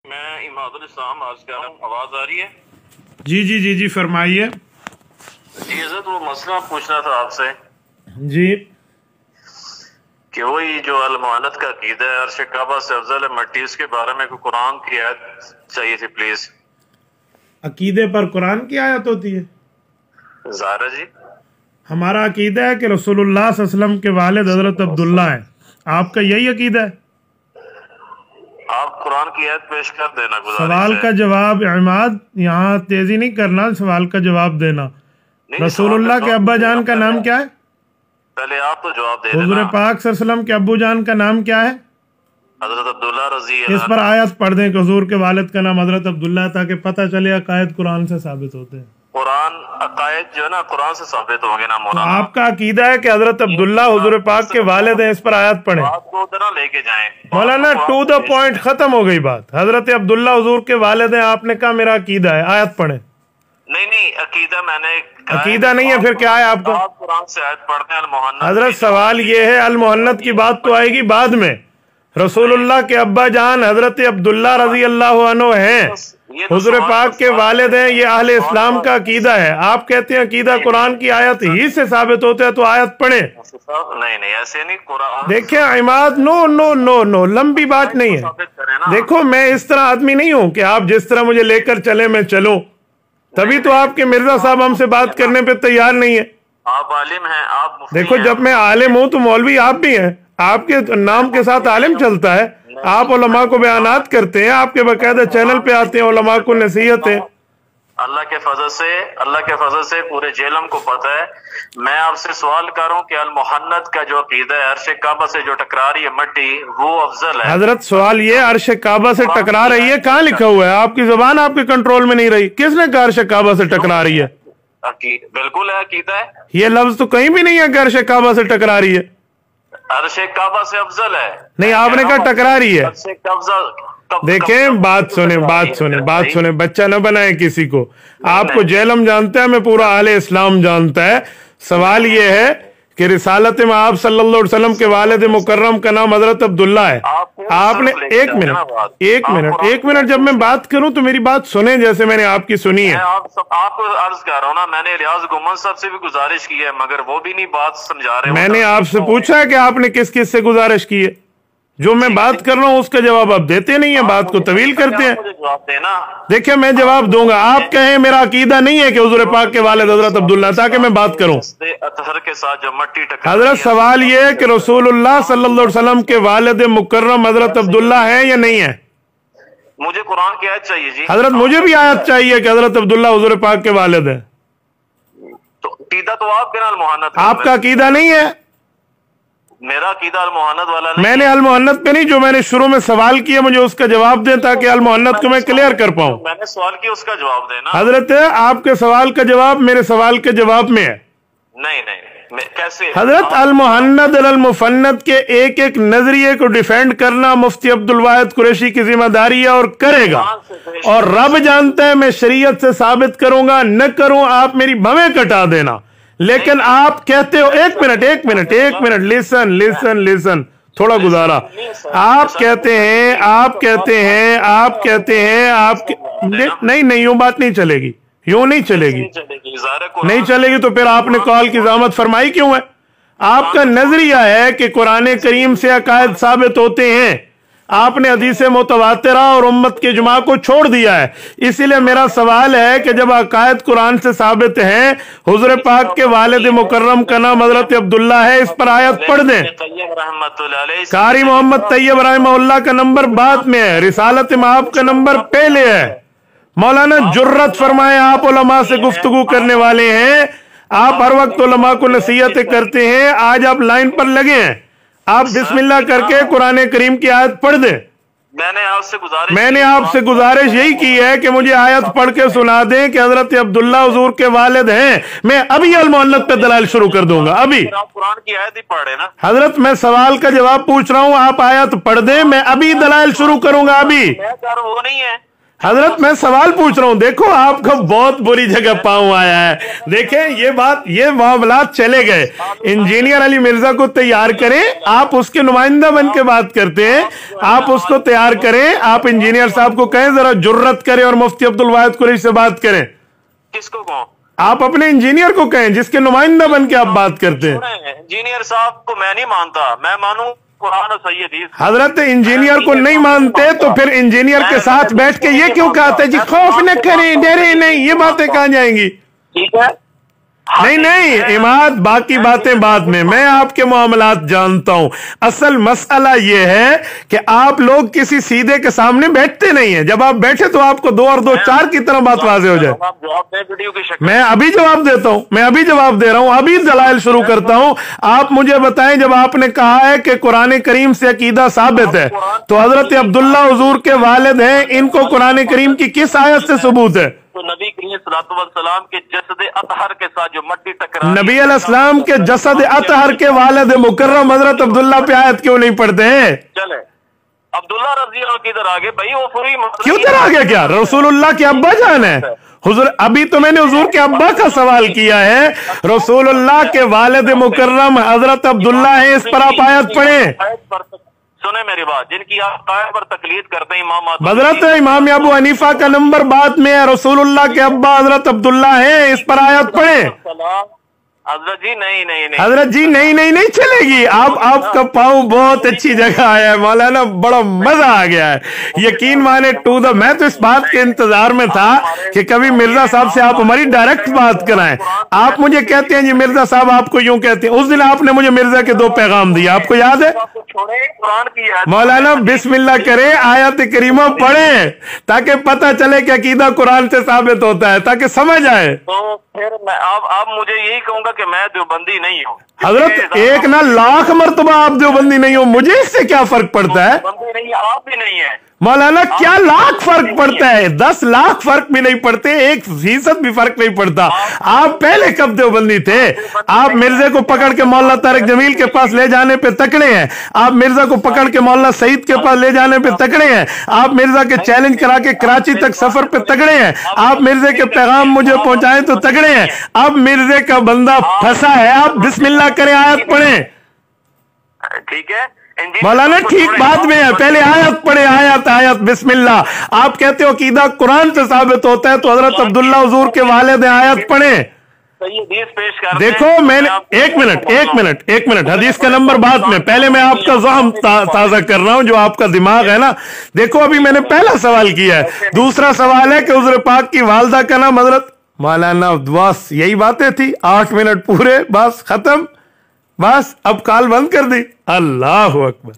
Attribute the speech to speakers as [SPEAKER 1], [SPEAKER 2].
[SPEAKER 1] میں امام آج کر رہا ہوں، آواز آ رہی ہے؟
[SPEAKER 2] جی جی جی جی فرمائیے.
[SPEAKER 1] جی حضرت وہ مسئلہ پوچھنا تھا آپ سے
[SPEAKER 2] جی
[SPEAKER 1] کہ وہی جو المعانت کا عقیدہ ہے عرش کعبہ سے افضل ہے مٹی، اس کے بارے میں کوئی قرآن کی آیت چاہیے تھی پلیز.
[SPEAKER 2] عقیدے پر قرآن کی آیت ہوتی ہے؟
[SPEAKER 1] ظاہر جی
[SPEAKER 2] ہمارا عقیدہ ہے کہ رسول اللہ صلی اللہ علیہ وسلم کے والد حضرت عبداللہ ہیں. آپ کا یہی عقیدہ ہے؟
[SPEAKER 1] آپ قرآن کی آیت پیش کر دینا گزارش
[SPEAKER 2] سوال کا جواب عماد، یہاں تیزی نہیں کرنا، سوال کا جواب دینا. رسول اللہ کے ابا جان کا نام کیا ہے؟
[SPEAKER 1] پہلے آپ تو جواب دے
[SPEAKER 2] حضور
[SPEAKER 1] دینا.
[SPEAKER 2] پاک صلی اللہ علیہ وسلم کے ابو جان کا نام کیا ہے؟
[SPEAKER 1] حضرت عبداللہ رضی
[SPEAKER 2] اس پر آیت پڑھ دیں کہ حضور کے والد کا نام حضرت عبداللہ ہے، تاکہ پتہ چلے عقائد قرآن سے ثابت ہوتے ہیں.
[SPEAKER 1] قرآن عقائد جو ہے نا قرآن سے ثابت ہوں گے نا مولانا.
[SPEAKER 2] آپ کا عقیدہ ہے کہ حضرت عبداللہ حضور پاک کے والد ہیں، اس پر آیت پڑھیں.
[SPEAKER 1] بات کو ادھر نہ لے کے جائیں
[SPEAKER 2] مولانا ٹو دا پوائنٹ، ختم ہو گئی بات. حضرت عبداللہ حضور کے والد ہیں، آپ نے کہا میرا عقیدہ ہے، آیت پڑھیں.
[SPEAKER 1] نہیں عقیدہ میں نے
[SPEAKER 2] عقیدہ نہیں ہے پھر کیا ہے آپ کا؟
[SPEAKER 1] آپ قرآن سے آیت پڑھتے ہیں المحنت.
[SPEAKER 2] حضرت سوال یہ ہے، المحنت کی بات تو آئے گی بعد میں. رسول اللہ کے ابا جان حضرت عبداللہ رضی اللہ عنہ ہیں، حضور پاک کے والد ہیں، یہ اہل اسلام کا عقیدہ ہے. آپ کہتے ہیں عقیدہ قرآن کی آیت ہی سے ثابت ہوتا ہے، تو آیت پڑھیں.
[SPEAKER 1] نہیں ایسے نہیں. قرآن
[SPEAKER 2] دیکھیں عماد، نو نو نو نو، لمبی بات نہیں ہے. دیکھو میں اس طرح آدمی نہیں ہوں کہ آپ جس طرح مجھے لے کر چلیں میں چلوں. تبھی تو آپ کے مرزا صاحب ہم سے بات کرنے پہ تیار نہیں ہے.
[SPEAKER 1] آپ عالم ہیں، آپ مفتی
[SPEAKER 2] دیکھو
[SPEAKER 1] ہیں.
[SPEAKER 2] جب میں عالم ہوں تو مولوی آپ بھی ہیں. آپ کے نام کے ساتھ عالم چلتا ہے. آپ علماء کو بیانات کرتے ہیں، آپ کے باقاعدہ چینل پہ آتے ہیں، علماء کو نصیحت ہے.
[SPEAKER 1] اللہ کے فضل سے پورے جہلم کو پتہ ہے. میں آپ سے سوال کر رہا ہوں کہ المحنت کا جو عقیدہ ہے عرش کعبہ سے جو ٹکرا رہی ہے مٹی، وہ افضل ہے.
[SPEAKER 2] حضرت سوال یہ، عرش کعبہ سے ٹکرا رہی ہے کہاں لکھا ہوا ہے؟ آپ کی زبان آپ کے کنٹرول میں نہیں رہی. کس نے کہا عرش کعبہ سے ٹکرا رہی ہے؟
[SPEAKER 1] بالکل ہے، عقیدہ ہے.
[SPEAKER 2] یہ لفظ تو کہیں بھی نہیں ہے کہ عرش کعبہ سے ٹکرا رہی ہے.
[SPEAKER 1] عرش کعبہ سے افضل ہے.
[SPEAKER 2] نہیں، آپ نے کہا ٹکرا رہی ہے.
[SPEAKER 1] عرش کعبہ
[SPEAKER 2] دیکھیں بات سنیں، بچہ نہ بنائیں کسی کو. آپ کو جہلم جانتا ہے، میں پورا اہل اسلام جانتا ہے. سوال یہ ہے کہ رسالت میں آپ صلی اللہ علیہ وسلم کے والد مکرم کا نام حضرت عبداللہ ہے. آپ نے ایک منٹ جب میں بات کروں تو میری بات سنیں جیسے میں نے آپ کی سنی ہے.
[SPEAKER 1] آپ کو عرض کر رہا ہوں نا، میں نے ریاض گمن صاحب سے بھی گزارش کی ہے مگر وہ بھی نہیں بات سمجھا رہے.
[SPEAKER 2] میں نے آپ سے پوچھا ہے کہ آپ نے کس کس سے گزارش کی ہے؟ جو میں بات کر رہا ہوں اس کا جواب آپ دیتے نہیں ہیں، بات کو طویل کرتے ہیں. دیکھیں میں جواب دوں گا، آپ کہیں میرا عقیدہ نہیں ہے کہ حضور پاک کے والد حضرت عبداللہ، تاکہ میں بات کروں. حضرت سوال یہ ہے کہ رسول اللہ صلی اللہ علیہ وسلم کے والد مکرم حضرت عبداللہ ہے یا نہیں ہے؟
[SPEAKER 1] مجھے قرآن کی آیت چاہیے جی.
[SPEAKER 2] حضرت مجھے بھی آیت چاہیے کہ حضرت عبداللہ حضور پاک کے والد ہے.
[SPEAKER 1] عقیدہ تو آپ کے نا المحنت،
[SPEAKER 2] آپ کا عقیدہ نہیں ہے.
[SPEAKER 1] میرا عقیدہ المحنت والا نہیں.
[SPEAKER 2] میں نے المحنت پہ نہیں، جو میں نے شروع میں سوال کیا مجھے اس کا جواب دیں تاکہ المحنت کو میں کلیئر کر پاؤں.
[SPEAKER 1] میں نے سوال کیا اس کا جواب دینا.
[SPEAKER 2] حضرت آپ کے سوال کا جواب میرے سوال کے جواب میں ہے.
[SPEAKER 1] نہیں کیسے؟
[SPEAKER 2] حضرت المحنت المفنت کے ایک ایک نظریے کو ڈیفینڈ کرنا مفتی عبدالواحد قریشی کی ذمہ داری ہے اور کرے گا. اور رب جانتا ہے میں شریعت سے ثابت کروں گا، نہ کروں آپ میری بھویں کٹا دینا. لیکن آپ کہتے ہو، ایک منٹ لیسن تھوڑا گزارا. آپ کہتے ہیں نہیں یوں بات نہیں چلے گی، یوں نہیں چلے گی تو پھر آپ نے کال کی زحمت فرمائی کیوں ہے؟ آپ کا نظریہ ہے کہ قرآن کریم سے عقائد ثابت ہوتے ہیں. آپ نے حدیث متواترہ اور امت کے اجماع کو چھوڑ دیا ہے. اسی لیے میرا سوال ہے کہ جب عقائد قرآن سے ثابت ہیں، حضور پاک کے والد مکرم کا نام حضرت عبداللہ ہے، اس پر آیت پڑھ دیں. قاری محمد طیب رحمہ اللہ کا نمبر بعد میں ہے، رسالت میں آپ کا نمبر پہلے ہے. مولانا جرت فرمائے، آپ علماء سے گفتگو کرنے والے ہیں، آپ ہر وقت علماء کو نصیحتیں کرتے ہیں. آج آپ لائن پر لگے ہیں، آپ بسم اللہ کر کے قرآن کریم کی آیت پڑھ دیں. میں نے آپ سے گزارش یہی کی ہے کہ مجھے آیت پڑھ کے سنا دیں کہ حضرت عبداللہ حضور کے والد ہیں. میں ابھی المحنت پہ دلائل شروع کر دوں گا. ابھی
[SPEAKER 1] قرآن کی آیت ہی پڑھے نا.
[SPEAKER 2] حضرت میں سوال کا جواب پوچھ رہا ہوں، آپ آیت پڑھ دیں، میں ابھی دلائل شروع کروں گا. ابھی
[SPEAKER 1] وہ نہیں ہے
[SPEAKER 2] حضرت میں سوال پوچھ رہا ہوں، دیکھو آپ کا بہت بری جگہ پاؤں آیا ہے. دیکھیں یہ معاملات چلے گئے. انجینئر علی مرزا کو تیار کریں، آپ اس کے نمائندہ بن کے بات کرتے ہیں، آپ اس کو تیار کریں. آپ انجینئر صاحب کو کہیں ذرا جرت کریں اور مفتی عبدالواحد قریشی سے بات کریں.
[SPEAKER 1] کس کو کہوں؟
[SPEAKER 2] آپ اپنے انجینئر کو کہیں جس کے نمائندہ بن کے آپ بات کرتے ہیں.
[SPEAKER 1] انجینئر صاحب کو میں نہیں مانتا، میں مانوں قرآن و صحیح حدیث.
[SPEAKER 2] حضرت انجینئر کو نہیں مانتے تو پھر انجینئر کے ساتھ بیٹھ کے یہ کیوں کہتے جی خوف نہ کریں، ڈرے نہیں، یہ باتیں کہاں جائیں گی؟
[SPEAKER 1] ٹھیک ہے
[SPEAKER 2] نہیں اماد، باقی باتیں بعد میں آپ کے معاملات جانتا ہوں. اصل مسئلہ یہ ہے کہ آپ لوگ کسی سیدھے کے سامنے بیٹھتے نہیں ہیں. جب آپ بیٹھے تو آپ کو 2 اور 2 4 کی طرح بات واضح ہو جائے. میں ابھی جواب دیتا ہوں، میں ابھی جواب دے رہا ہوں، ابھی دلائل شروع کرتا ہوں. آپ مجھے بتائیں، جب آپ نے کہا ہے کہ قرآن کریم سے عقیدہ ثابت ہے تو حضرت عبداللہ حضور کے والد ہیں، ان کو قرآن کریم کی کس آیت سے ثبوت ہے؟
[SPEAKER 1] تو نبی کریم صلی اللہ علیہ وسلم کے جسد اطہر کے ساتھ جو مٹی ٹکرائی،
[SPEAKER 2] نبی علیہ السلام کے جسد اطہر کے والد مکرم حضرت عبداللہ پہ آیت کیوں نہیں پڑھتے ہیں؟
[SPEAKER 1] چلے عبداللہ رضی اللہ کدھر آگے بھائی؟ وہ پوری
[SPEAKER 2] کیوں در آگے؟ کیا رسول اللہ کے ابا جان ہے حضور؟ ابھی تو میں نے حضور کے ابا کا سوال کیا ہے. رسول اللہ کے والد مکرم حضرت عبداللہ ہیں، اس پر آپ آیت پڑھیں.
[SPEAKER 1] سنیں میری بات، جن کی آپ قائد پر تقلید کرتے ہیں امام
[SPEAKER 2] حضرت امام ابو حنیفہ کا نمبر بعد میں ہے، رسول اللہ کے ابا حضرت عبداللہ ہیں، اس پر آیت پڑھیں.
[SPEAKER 1] حضرت جی نہیں
[SPEAKER 2] حضرت جی نہیں چلے گی. آپ کا پاؤں بہت اچھی جگہ آیا ہے مولانا، بڑا مزہ آ گیا ہے. یقین مانے میں تو اس بات کے انتظار میں تھا کہ کبھی مرزا صاحب سے آپ ہماری ڈائریکٹ بات کرائیں. آپ مجھے کہتے ہیں جی مرزا صاحب آپ کو یوں کہتے ہیں. اس دن آپ نے مجھے مرزا کے 2 پیغام دیے، آپ کو یاد ہے؟ مولانا بسم اللہ کریں، آیت کریمہ پڑھیں تاکہ پتہ چلے کہ عقیدہ قرآن سے ثابت ہوتا ہے، تاکہ سمجھ آئے.
[SPEAKER 1] تو پھر میں اب مجھے یہی کہوں گا کہ میں دیوبندی نہیں ہوں.
[SPEAKER 2] حضرت 1 نہ لاکھ مرتبہ آپ دیوبندی نہیں ہو، مجھے اس سے کیا فرق پڑتا ہے؟
[SPEAKER 1] دیوبندی نہیں، آپ بھی نہیں ہیں
[SPEAKER 2] مولانا. کیا لاکھ فرق پڑتا ہے؟ 10 لاکھ فرق بھی نہیں پڑتے، 1% بھی فرق نہیں پڑتا. آپ پہلے کب دیوبندی تھے؟ آپ مرزا کو پکڑ کے مولانا طارق جمیل کے پاس لے جانے پہ تکڑے ہیں، آپ مرزا کو پکڑ کے مولانا سعید کے پاس لے جانے پہ تکڑے ہیں، آپ مرزا کے چیلنج کرا کے کراچی تک سفر پہ تکڑے ہیں، آپ مرزا کے پیغام مجھے پہنچائیں تو تکڑے ہیں. اب مرزا کا بندہ پھنسا ہے، آپ بسم اللہ کریں، آیت پڑھیں.
[SPEAKER 1] ٹھیک ہے
[SPEAKER 2] مولانا ٹھیک بات میں ہے، پہلے آیت پڑھے، آیت بسم اللہ. آپ کہتے ہو عقیدہ قرآن سے ثابت ہوتا ہے تو حضرت عبداللہ حضور کے والد ہیں، آیت پڑھیں. دیکھو میں نے ایک منٹ حدیث کا نمبر بعد میں، پہلے میں آپ کا ذہن تازہ کر رہا ہوں، جو آپ کا دماغ ہے نا. دیکھو ابھی میں نے پہلا سوال کیا ہے، دوسرا سوال ہے کہ حضور پاک کی والدہ کا نام حضرت مولانا. بس یہی باتیں تھی، 8 منٹ پورے، بس ختم، بس اب کال بند کر دی. اللہ اکبر.